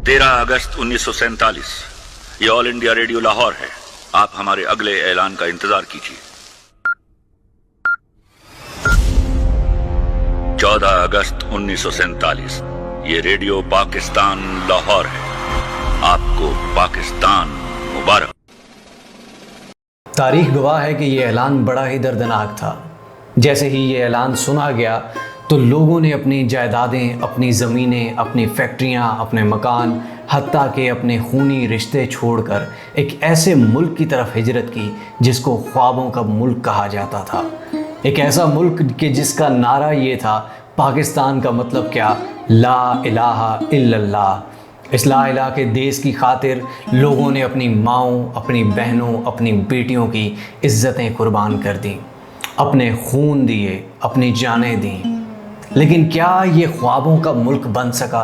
13 अगस्त 1947 ये all India radio Lahore है। आप हमारे अगले ऐलान का इंतजार कीजिए। 14 अगस्त 1947 ये रेडियो पाकिस्तान लाहौर है। आपको पाकिस्तान मुबारक। तारीख गवाह है कि ये ऐलान बड़ा ही दर्दनाक था। जैसे ही ये ऐलान सुना गया तो लोगों ने अपनी जायदादें, अपनी ज़मीनें, अपनी फैक्ट्रियां, अपने मकान, हत्ता के अपने खूनी रिश्ते छोड़कर एक ऐसे मुल्क की तरफ हिजरत की जिसको ख्वाबों का मुल्क कहा जाता था। एक ऐसा मुल्क कि जिसका नारा ये था, पाकिस्तान का मतलब क्या, ला इलाहा इल्लल्लाह। इस ला इलाहा के देश की खातिर लोगों ने अपनी माँओं, अपनी बहनों, अपनी बेटियों की इज़्ज़तें कुर्बान कर दी, अपने खून दिए, अपनी जानें दी। लेकिन क्या ये ख्वाबों का मुल्क बन सका?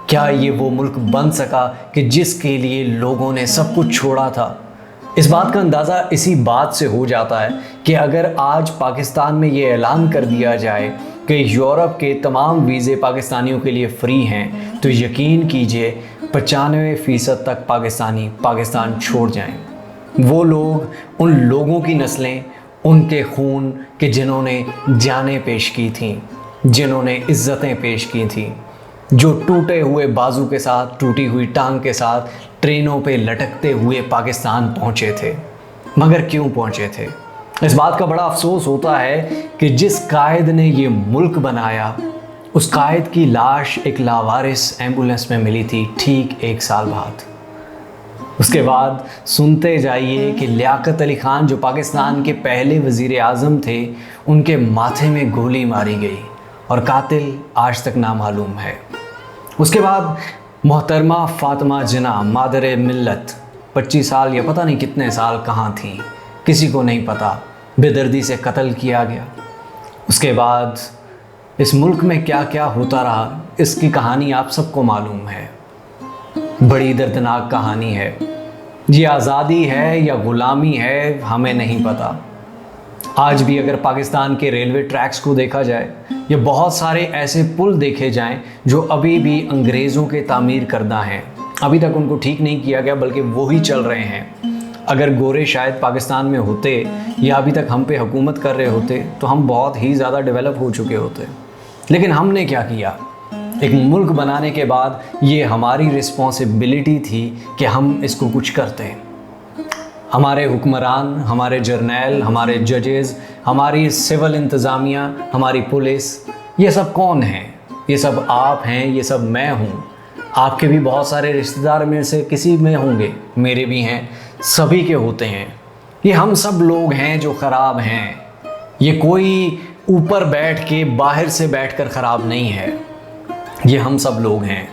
क्या ये वो मुल्क बन सका कि जिसके लिए लोगों ने सब कुछ छोड़ा था? इस बात का अंदाज़ा इसी बात से हो जाता है कि अगर आज पाकिस्तान में ये ऐलान कर दिया जाए कि यूरोप के तमाम वीज़े पाकिस्तानियों के लिए फ़्री हैं, तो यकीन कीजिए 95% तक पाकिस्तानी पाकिस्तान छोड़ जाएं। वो लोग, उन लोगों की नस्लें, उनके खून के जिन्होंने जानें पेश की थीं, जिन्होंने इज़्ज़तें पेश की थीं, जो टूटे हुए बाजू के साथ, टूटी हुई टांग के साथ ट्रेनों पे लटकते हुए पाकिस्तान पहुँचे थे। मगर क्यों पहुँचे थे? इस बात का बड़ा अफसोस होता है कि जिस कायद ने ये मुल्क बनाया, उस कायद की लाश एक लावारिस एम्बुलेंस में मिली थी ठीक 1 साल बाद। उसके बाद सुनते जाइए कि लियाकत अली खान, जो पाकिस्तान के पहले वज़ीर आज़म थे, उनके माथे में गोली मारी गई और कातिल आज तक नामालूम है। उसके बाद मोहतरमा फ़ातिमा जिन्ना, मादर मिल्लत, 25 साल या पता नहीं कितने साल कहाँ थी, किसी को नहीं पता, बेदर्दी से कत्ल किया गया। उसके बाद इस मुल्क में क्या क्या होता रहा, इसकी कहानी आप सबको मालूम है। बड़ी दर्दनाक कहानी है। ये आज़ादी है या ग़ुलामी है, हमें नहीं पता। आज भी अगर पाकिस्तान के रेलवे ट्रैक्स को देखा जाए या बहुत सारे ऐसे पुल देखे जाएं जो अभी भी अंग्रेज़ों के तामीर करदा हैं, अभी तक उनको ठीक नहीं किया गया, बल्कि वो ही चल रहे हैं। अगर गोरे शायद पाकिस्तान में होते या अभी तक हम पे हुकूमत कर रहे होते तो हम बहुत ही ज़्यादा डेवलप हो चुके होते। लेकिन हमने क्या किया? एक मुल्क बनाने के बाद ये हमारी रिस्पॉन्सिबिलिटी थी कि हम इसको कुछ करते। हमारे हुक्मरान, हमारे जर्नैल, हमारे जजेस, हमारी सिविल इंतज़ामिया, हमारी पुलिस, ये सब कौन हैं? ये सब आप हैं, ये सब मैं हूँ। आपके भी बहुत सारे रिश्तेदार में से किसी में होंगे, मेरे भी हैं, सभी के होते हैं। ये हम सब लोग हैं जो ख़राब हैं। ये कोई ऊपर बैठ के, बाहर से बैठकर ख़राब नहीं है। ये हम सब लोग हैं।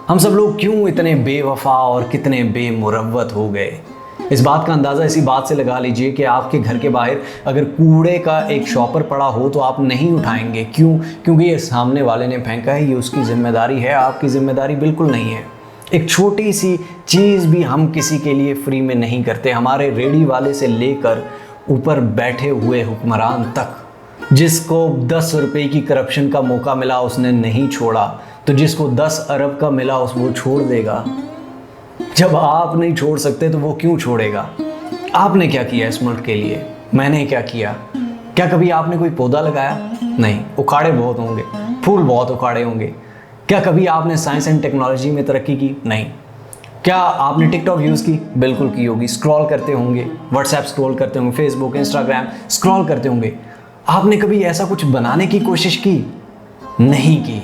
हम सब लोग क्यों इतने बेवफा और कितने बेमुरव्वत हो गए? इस बात का अंदाज़ा इसी बात से लगा लीजिए कि आपके घर के बाहर अगर कूड़े का एक शॉपर पड़ा हो तो आप नहीं उठाएंगे। क्यों? क्योंकि ये सामने वाले ने फेंका है, ये उसकी ज़िम्मेदारी है, आपकी ज़िम्मेदारी बिल्कुल नहीं है। एक छोटी सी चीज़ भी हम किसी के लिए फ्री में नहीं करते। हमारे रेडी वाले से लेकर ऊपर बैठे हुए हुक्मरान तक, जिसको 10 रुपये की करप्शन का मौका मिला उसने नहीं छोड़ा, तो जिसको 10 अरब का मिला वो छोड़ देगा। जब आप नहीं छोड़ सकते तो वो क्यों छोड़ेगा? आपने क्या किया इस मुल्क के लिए? मैंने क्या किया? क्या कभी आपने कोई पौधा लगाया? नहीं। उखाड़े बहुत होंगे, फूल बहुत उखाड़े होंगे। क्या कभी आपने साइंस एंड टेक्नोलॉजी में तरक्की की? नहीं। क्या आपने टिकटॉक यूज़ की? बिल्कुल की होगी। स्क्रॉल करते होंगे, व्हाट्सएप स्क्रॉल करते होंगे, फेसबुक, इंस्टाग्राम स्क्रॉल करते होंगे। आपने कभी ऐसा कुछ बनाने की कोशिश की? नहीं की।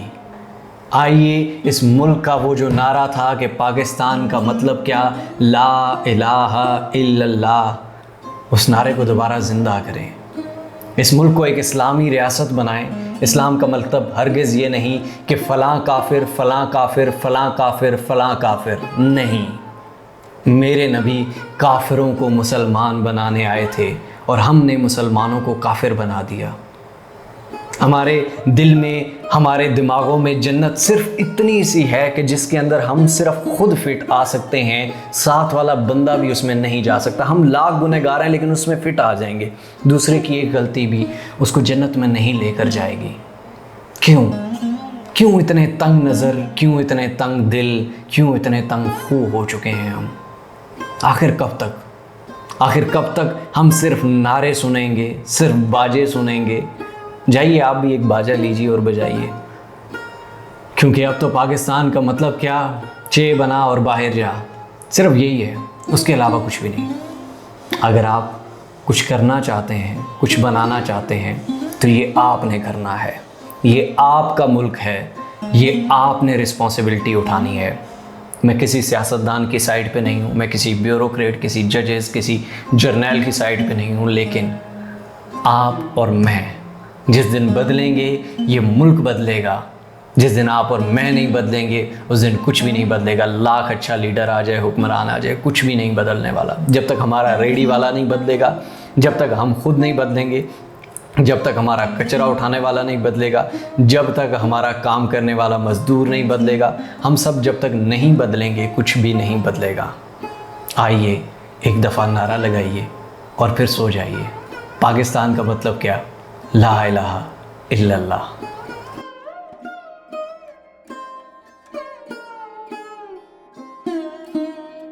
आइए, इस मुल्क का वो जो नारा था कि पाकिस्तान का मतलब क्या, ला इलाहा इल्लल्लाह, उस नारे को दोबारा ज़िंदा करें। इस मुल्क को एक इस्लामी रियासत बनाएं। इस्लाम का मतलब हरगिज़ ये नहीं कि फ़लाँ काफिर, फ़लाँ काफिर, फ़लाँ काफिर, फ़लाँ काफिर। नहीं, मेरे नबी काफिरों को मुसलमान बनाने आए थे और हमने मुसलमानों को काफिर बना दिया। हमारे दिल में, हमारे दिमागों में जन्नत सिर्फ इतनी सी है कि जिसके अंदर हम सिर्फ खुद फिट आ सकते हैं, साथ वाला बंदा भी उसमें नहीं जा सकता। हम लाख गुनहगार हैं लेकिन उसमें फिट आ जाएंगे। दूसरे की एक गलती भी उसको जन्नत में नहीं लेकर जाएगी। क्यों? क्यों इतने तंग नज़र, क्यों इतने तंग दिल, क्यों इतने तंग खो हो चुके हैं हम? आखिर कब तक? आखिर कब तक हम सिर्फ नारे सुनेंगे, सिर्फ बाजे सुनेंगे? जाइए आप भी एक बाजा लीजिए और बजाइए, क्योंकि अब तो पाकिस्तान का मतलब क्या, चे बना और बाहर जा, सिर्फ यही है, उसके अलावा कुछ भी नहीं। अगर आप कुछ करना चाहते हैं, कुछ बनाना चाहते हैं, तो ये आपने करना है। ये आपका मुल्क है, ये आपने रिस्पॉन्सिबिलिटी उठानी है। मैं किसी सियासतदान की साइड पे नहीं हूँ, मैं किसी ब्यूरोक्रेट, किसी जजेस, किसी जर्नैल की साइड पे नहीं हूँ, लेकिन आप और मैं जिस दिन बदलेंगे, ये मुल्क बदलेगा। जिस दिन आप और मैं नहीं बदलेंगे, उस दिन कुछ भी नहीं बदलेगा। लाख अच्छा लीडर आ जाए, हुक्मरान आ जाए, कुछ भी नहीं बदलने वाला। जब तक हमारा रेडी वाला नहीं बदलेगा, जब तक हम खुद नहीं बदलेंगे, जब तक हमारा कचरा उठाने वाला नहीं बदलेगा, जब तक हमारा काम करने वाला मज़दूर नहीं बदलेगा, हम सब जब तक नहीं बदलेंगे, कुछ भी नहीं बदलेगा। आइए एक दफ़ा नारा लगाइए और फिर सो जाइए। पाकिस्तान का मतलब क्या? ला इलाहा इल्लल्लाह।